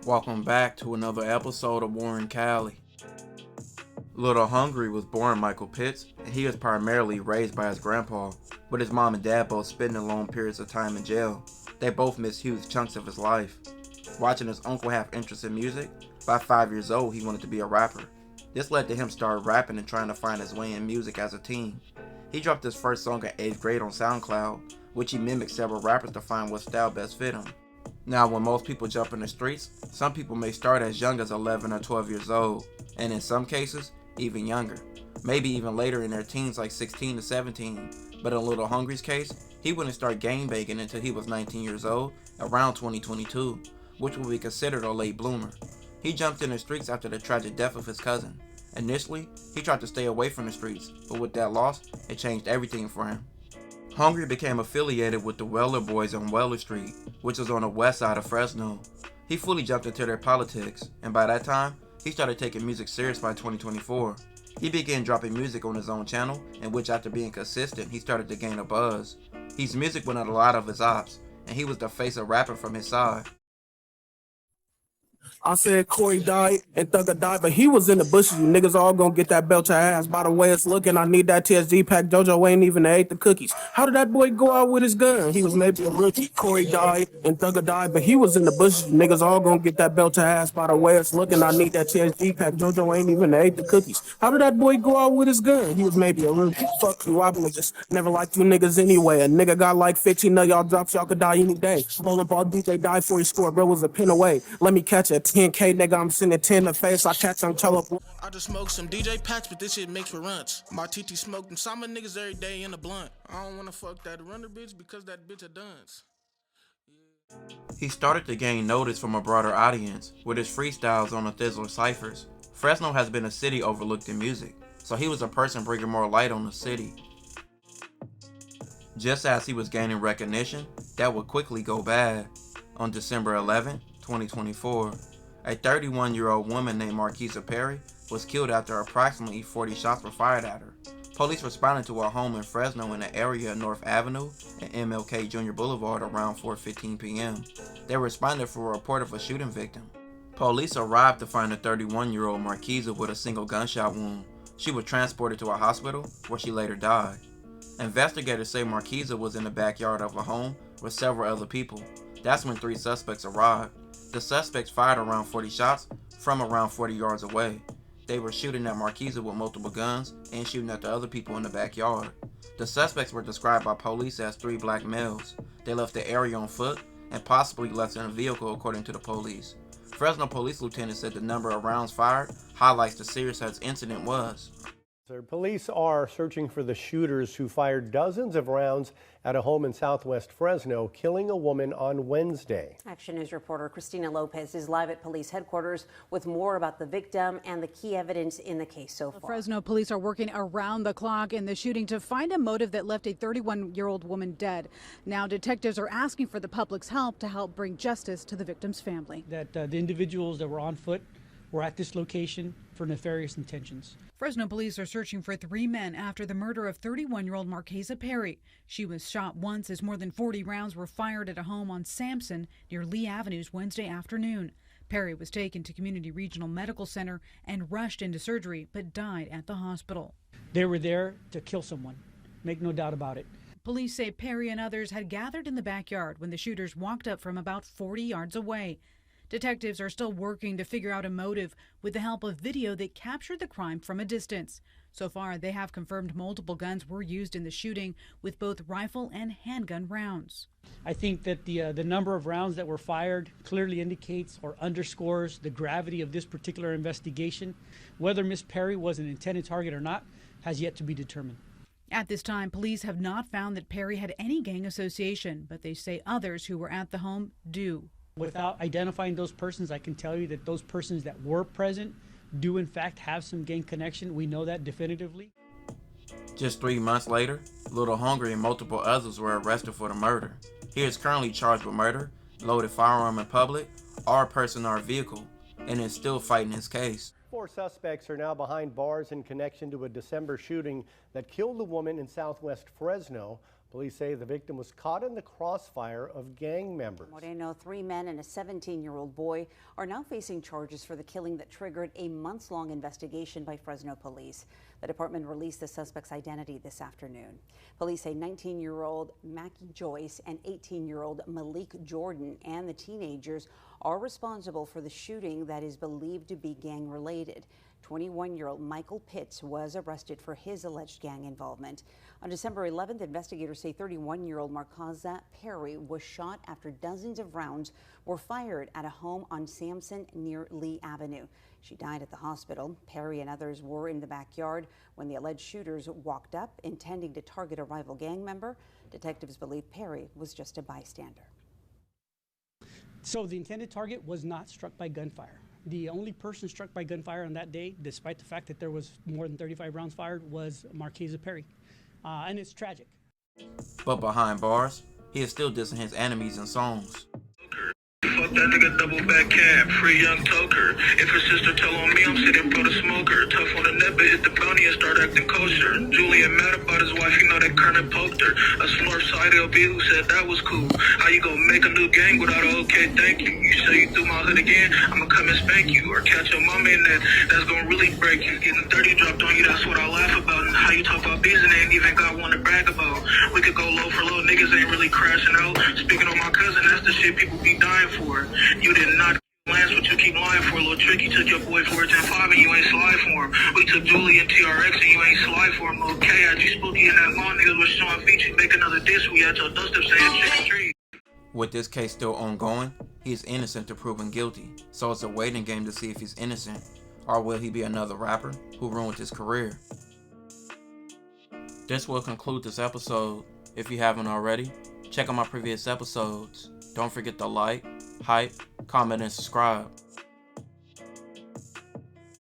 Welcome back to another episode of Warren Cali. Little Hungry was born Michael Pitts, and he was primarily raised by his grandpa, but his mom and dad both spending long periods of time in jail. They both missed huge chunks of his life. Watching his uncle have interest in music, by 5 years old he wanted to be a rapper. This led to him start rapping and trying to find his way in music as a teen. He dropped his first song in 8th grade on SoundCloud, which he mimicked several rappers to find what style best fit him. Now, when most people jump in the streets, some people may start as young as 11 or 12 years old, and in some cases, even younger. Maybe even later in their teens, like 16 to 17. But in Little Hungry's case, he wouldn't start gangbanging until he was 19 years old, around 2022, which would be considered a late bloomer. He jumped in the streets after the tragic death of his cousin. Initially, he tried to stay away from the streets, but with that loss, it changed everything for him. Hungry became affiliated with the Weller Boys on Weller Street, which was on the west side of Fresno. He fully jumped into their politics, and by that time, he started taking music serious by 2024. He began dropping music on his own channel, in which after being consistent, he started to gain a buzz. His music went on a lot of his ops, and he was the face of rapping from his side. I said Corey died and Thugger died, but he was in the bushes. You niggas all gonna get that belt to ass. By the way it's looking, I need that TSG pack. JoJo ain't even ate the cookies. How did that boy go out with his gun? He was maybe a rookie. Corey died and Thugger died, but he was in the bushes. You niggas all gonna get that belt to ass. By the way it's looking, I need that TSG pack. JoJo ain't even ate the cookies. How did that boy go out with his gun? He was maybe a rookie. Fuck you, I've just never liked you niggas anyway. A nigga got like 15 of y'all drops, y'all could die any day. Bowling ball DJ died for his score, bro was a pin away. Let me catch a 10K nigga, I'm sending 10 in the face, I catch some cello. I just smoked some DJ packs, but this shit makes for runts. My TT smoked them Sama niggas every day in a blunt. I don't wanna fuck that runner bitch because that bitch a dunce. He started to gain notice from a broader audience with his freestyles on the Thizzler ciphers. Fresno has been a city overlooked in music, so he was a person bringing more light on the city. Just as he was gaining recognition, that would quickly go bad. On December 11, 2024, a 31-year-old woman named Marquisa Perry was killed after approximately 40 shots were fired at her. Police responded to her home in Fresno in the area of North Avenue and MLK Jr. Boulevard around 4:15 p.m. They responded for a report of a shooting victim. Police arrived to find the 31-year-old Marquisa with a single gunshot wound. She was transported to a hospital where she later died. Investigators say Marquisa was in the backyard of a home with several other people. That's when 3 suspects arrived. The suspects fired around 40 shots from around 40 yards away. They were shooting at Marquisa with multiple guns and shooting at the other people in the backyard. The suspects were described by police as 3 black males. They left the area on foot and possibly left in a vehicle according to the police. Fresno police lieutenant said the number of rounds fired highlights the serious as incident was. Police are searching for the shooters who fired dozens of rounds at a home in southwest Fresno, killing a woman on Wednesday. Action News reporter Christina Lopez is live at police headquarters with more about the victim and the key evidence in the case so far. Fresno police are working around the clock in the shooting to find a motive that left a 31-year-old woman dead. Now detectives are asking for the public's help to help bring justice to the victim's family. That the individuals that were on foot were at this location for nefarious intentions. Fresno police are searching for 3 men after the murder of 31-year-old Marquisa Perry. She was shot once as more than 40 rounds were fired at a home on Sampson near Lee Avenues Wednesday afternoon. Perry was taken to Community Regional Medical Center and rushed into surgery, but died at the hospital. They were there to kill someone, make no doubt about it. Police say Perry and others had gathered in the backyard when the shooters walked up from about 40 yards away. Detectives are still working to figure out a motive with the help of video that captured the crime from a distance. So far, they have confirmed multiple guns were used in the shooting, with both rifle and handgun rounds. I think that the number of rounds that were fired clearly indicates or underscores the gravity of this particular investigation. Whether Miss Perry was an intended target or not has yet to be determined. At this time, police have not found that Perry had any gang association, but they say others who were at the home do. Without identifying those persons, I can tell you that those persons that were present do in fact have some gang connection. We know that definitively. Just 3 months later, Little Hungry and multiple others were arrested for the murder. He is currently charged with murder, loaded firearm in public, or person or vehicle, and is still fighting his case. 4 suspects are now behind bars in connection to a December shooting that killed a woman in southwest Fresno. Police say the victim was caught in the crossfire of gang members. Moreno, 3 men and a 17-year-old boy are now facing charges for the killing that triggered a months-long investigation by Fresno police. The department released the suspect's identity this afternoon. Police say 19-year-old Mackie Joyce and 18-year-old Malik Jordan and the teenagers are responsible for the shooting that is believed to be gang-related. 21-year-old Michael Pitts was arrested for his alleged gang involvement. On December 11th, investigators say 31-year-old Marcaza Perry was shot after dozens of rounds were fired at a home on Sampson near Lee Avenue. She died at the hospital. Perry and others were in the backyard when the alleged shooters walked up, intending to target a rival gang member. Detectives believe Perry was just a bystander. So the intended target was not struck by gunfire. The only person struck by gunfire on that day, despite the fact that there was more than 35 rounds fired, was Marcaza Perry. And it's tragic. But behind bars, he is still dissing his enemies in songs. Fuck that nigga, double back cab, free young toker. If her sister tell on me, I'm sitting for the smoker. Tough on the net, but hit the bounty and start acting kosher. Julian mad about his wife, you know that Kermit poked her. A slurp side LB who said that was cool. How you gonna make a new gang without a okay, thank you? You say you threw my hood again, I'ma come and spank you. Or catch your mama in that's gonna really break you. Getting 30 dropped on you, that's what I laugh about. And how you talk about bees and ain't even got one to brag about. We could go low for low, niggas ain't really crashing out. Speaking on my cousin, that's the shit people be dying for. You did not Lance, what you keep lying for. A little tricky, took your boy for a 10-5 and you ain't slide for him. We took Julie and TRX and you ain't slide for him. Okay, had you spooky in that mall, niggas was showing feet. You make another diss, we had your dust up saying trick or treat. With this case still ongoing, he is innocent to proven guilty, so it's a waiting game to see if he's innocent, or will he be another rapper who ruined his career. This will conclude this episode. If you haven't already, check out my previous episodes. Don't forget to like, hype, comment, and subscribe.